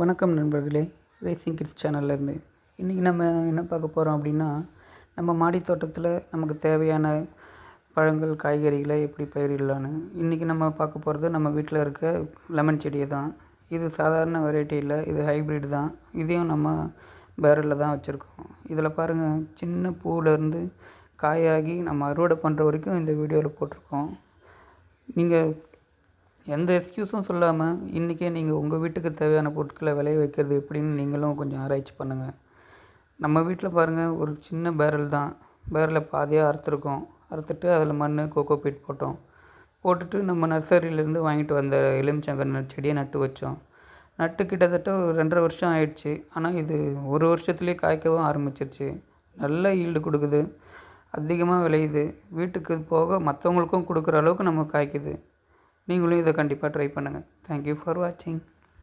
வணக்கம் நண்பர்களே, racing kids சேனல்லேருந்து. இன்றைக்கி நம்ம என்ன பார்க்க போகிறோம் அப்படின்னா, நம்ம மாடி தோட்டத்தில் நமக்கு தேவையான பழங்கள், காய்கறிகளை எப்படி பயிரிடலான்னு. இன்றைக்கி நம்ம பார்க்க போகிறது நம்ம வீட்டில் இருக்க லெமன் செடியை தான். இது சாதாரண வெரைட்டி இல்லை, இது ஹைப்ரிட் தான். இதையும் நம்ம பேரலில் தான் வச்சுருக்கோம். இதில் பாருங்கள், சின்ன பூவிலேருந்து காயாகி நம்ம அறுவடை பண்ணுற வரைக்கும் இந்த வீடியோவில் போட்டிருக்கோம். நீங்கள் எந்த எக்ஸ்கியூஸும் சொல்லாமல் இன்றைக்கே நீங்கள் உங்கள் வீட்டுக்கு தேவையான பொருட்களை விளைய வைக்கிறது எப்படின்னு நீங்களும் கொஞ்சம் ஆராய்ச்சி பண்ணுங்கள். நம்ம வீட்டில் பாருங்கள், ஒரு சின்ன பேரல் தான். பேரலில் பாதியாக அறுத்துட்டு அதில் மண், கோகோ பீட் போட்டுட்டு நம்ம நர்சரியிலேருந்து வாங்கிட்டு வந்த எலுமிச்சங்கன்று செடியை நட்டு வச்சோம். நட்டு கிட்டத்தட்ட ஒரு 2.5 வருஷம் ஆயிடுச்சு. ஆனால் இது ஒரு வருஷத்துலேயே காய்க்கவும் ஆரம்பிச்சிருச்சு. நல்ல ஈல்டு கொடுக்குது, அதிகமாக விளையுது. வீட்டுக்கு போக மற்றவங்களுக்கும் கொடுக்குற அளவுக்கு நம்ம காய்க்குது. நீங்களும் இதை கண்டிப்பாக ட்ரை பண்ணுங்கள். தேங்க்யூ ஃபார் வாட்சிங்.